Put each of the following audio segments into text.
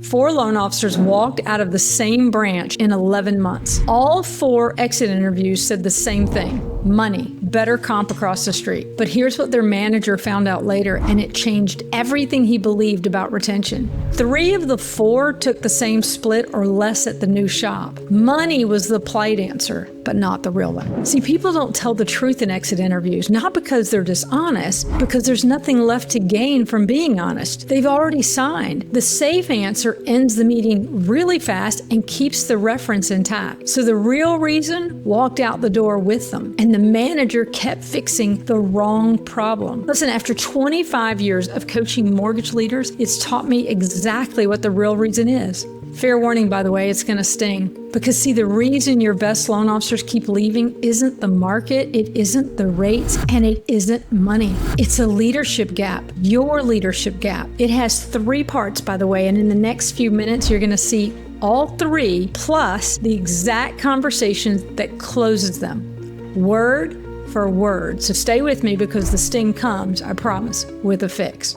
4 loan officers walked out of the same branch in 11 months. All 4 exit interviews said the same thing: money, better comp across the street. But here's what their manager found out later, and it changed everything he believed about retention. 3 of the 4 took the same split or less at the new shop. Money was the polite answer, but not the real one. See, people don't tell the truth in exit interviews, not because they're dishonest, because there's nothing left to gain from being honest. They've already signed. The safe answer ends the meeting really fast and keeps the reference intact. So the real reason walked out the door with them, and the manager kept fixing the wrong problem. Listen, after 25 years of coaching mortgage leaders, it's taught me exactly what the real reason is. Fair warning, by the way, it's going to sting. Because see, the reason your best loan officers keep leaving isn't the market, it isn't the rates, and it isn't money. It's a leadership gap, your leadership gap. It has 3 parts, by the way, and in the next few minutes, you're going to see all 3 plus the exact conversation that closes them, word for word. So stay with me because the sting comes, I promise, with a fix.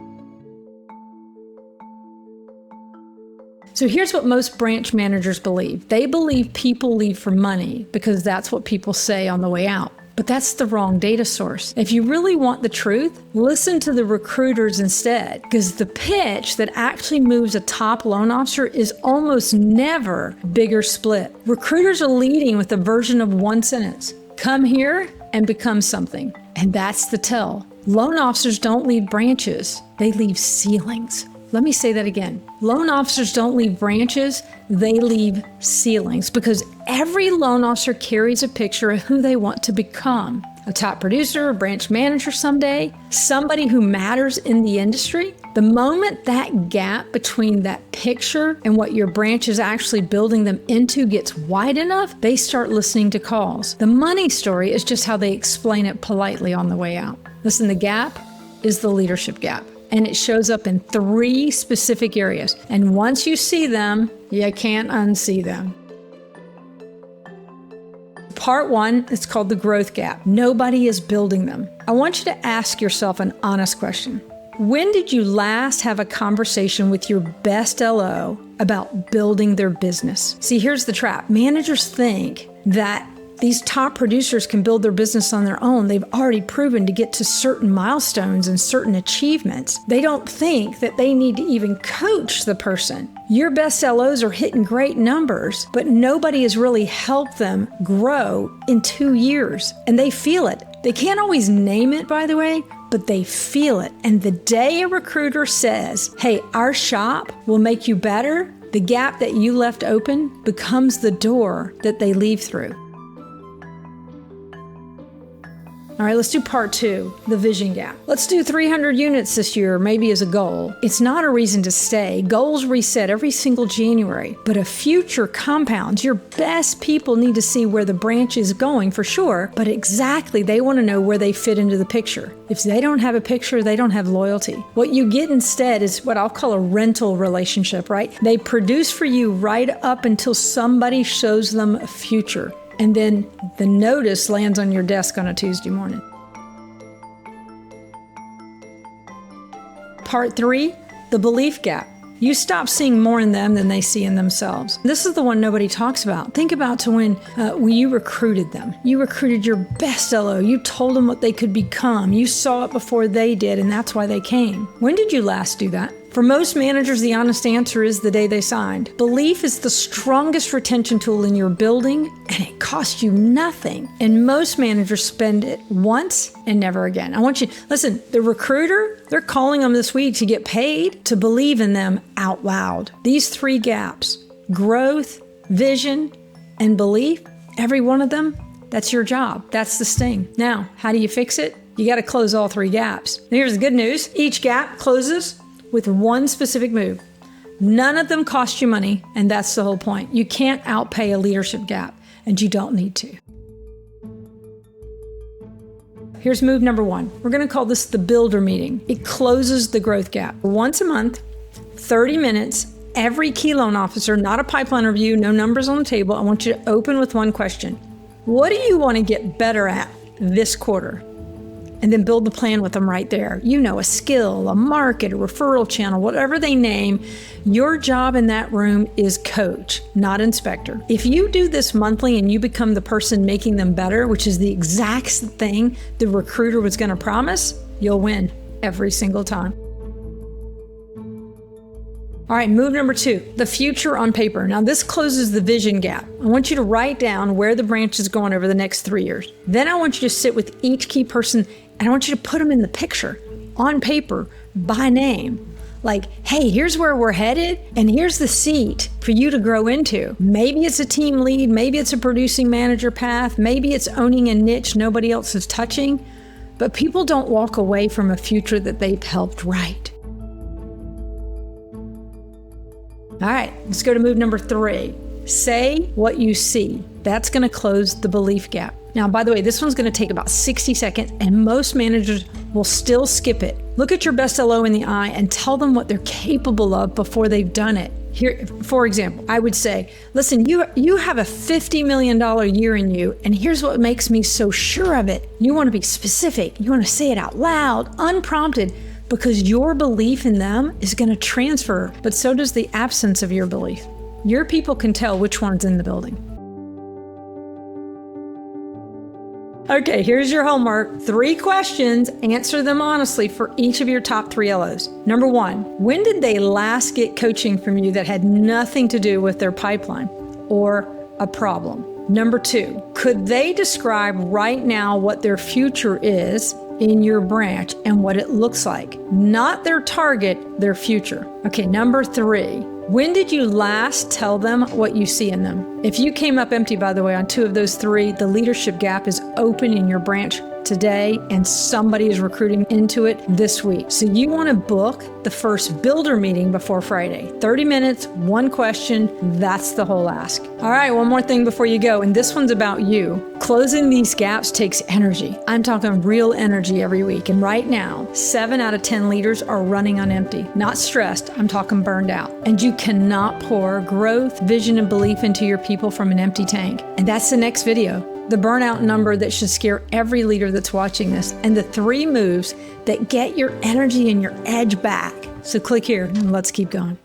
So here's what most branch managers believe. They believe people leave for money because that's what people say on the way out. But that's the wrong data source. If you really want the truth, listen to the recruiters instead, because the pitch that actually moves a top loan officer is almost never bigger split. Recruiters are leading with a version of one sentence: come here and become something. And that's the tell. Loan officers don't leave branches, they leave ceilings. Let me say that again. Loan officers don't leave branches, they leave ceilings, because every loan officer carries a picture of who they want to become. A top producer, a branch manager someday, somebody who matters in the industry. The moment that gap between that picture and what your branch is actually building them into gets wide enough, they start listening to calls. The money story is just how they explain it politely on the way out. Listen, the gap is the leadership gap. And it shows up in 3 specific areas. And once you see them, you can't unsee them. Part 1, it's called the growth gap. Nobody is building them. I want you to ask yourself an honest question. When did you last have a conversation with your best LO about building their business? See, here's the trap. Managers think that these top producers can build their business on their own. They've already proven to get to certain milestones and certain achievements. They don't think that they need to even coach the person. Your best LOs are hitting great numbers, but nobody has really helped them grow in 2 years. And they feel it. They can't always name it, by the way, but they feel it. And the day a recruiter says, hey, our shop will make you better, the gap that you left open becomes the door that they leave through. All right, let's do part 2, the vision gap. Let's do 300 units this year, maybe as a goal. It's not a reason to stay. Goals reset every single January, but a future compounds. Your best people need to see where the branch is going for sure, but exactly, they want to know where they fit into the picture. If they don't have a picture, they don't have loyalty. What you get instead is what I'll call a rental relationship, right? They produce for you right up until somebody shows them a future. And then the notice lands on your desk on a Tuesday morning. Part 3, the belief gap. You stop seeing more in them than they see in themselves. This is the one nobody talks about. Think about to when you recruited them. You recruited your best LO. You told them what they could become. You saw it before they did, and that's why they came. When did you last do that? For most managers, the honest answer is the day they signed. Belief is the strongest retention tool in your building, and it costs you nothing. And most managers spend it once and never again. I want you, listen, the recruiter, they're calling them this week to get paid to believe in them out loud. These 3 gaps, growth, vision, and belief, every one of them, that's your job. That's the sting. Now, how do you fix it? You got to close all 3 gaps. Here's the good news. Each gap closes with one specific move. None of them cost you money, and that's the whole point. You can't outpay a leadership gap, and you don't need to. Here's move number 1. We're going to call this the builder meeting. It closes the growth gap. Once a month, 30 minutes, every key loan officer, not a pipeline review, no numbers on the table. I want you to open with one question. What do you want to get better at this quarter? and then build the plan with them right there. You know, a skill, a market, a referral channel, whatever they name, your job in that room is coach, not inspector. If you do this monthly and you become the person making them better, which is the exact thing the recruiter was going to promise, you'll win every single time. All right, move number 2, the future on paper. Now this closes the vision gap. I want you to write down where the branch is going over the next 3 years. Then I want you to sit with each key person and I want you to put them in the picture on paper by name. Like, hey, here's where we're headed and here's the seat for you to grow into. Maybe it's a team lead, maybe it's a producing manager path, maybe it's owning a niche nobody else is touching, but people don't walk away from a future that they've helped write. All right, let's go to move number 3. Say what you see. That's going to close the belief gap. Now, by the way, this one's going to take about 60 seconds and most managers will still skip it. Look at your best LO in the eye and tell them what they're capable of before they've done it. Here, for example, I would say, listen, you have a $50 million year in you, and here's what makes me so sure of it. You want to be specific. You want to say it out loud, unprompted, because your belief in them is going to transfer, but so does the absence of your belief. Your people can tell which one's in the building. Okay, here's your homework. 3 questions, answer them honestly for each of your top 3 LOs. Number 1, when did they last get coaching from you that had nothing to do with their pipeline or a problem? Number 2, could they describe right now what their future is in your branch and what it looks like? Not their target, their future. Okay, number 3, when did you last tell them what you see in them? If you came up empty, by the way, on 2 of those 3, the leadership gap is open in your branch today and somebody is recruiting into it this week. So you want to book the first builder meeting before Friday. 30 minutes, 1 question, that's the whole ask. All right, one more thing before you go, and this one's about you. Closing these gaps takes energy. I'm talking real energy every week, and right now, 7 out of 10 leaders are running on empty. Not stressed, I'm talking burned out. And you cannot pour growth, vision, and belief into your people from an empty tank. And that's the next video. The burnout number that should scare every leader that's watching this, and the 3 moves that get your energy and your edge back. So click here and let's keep going.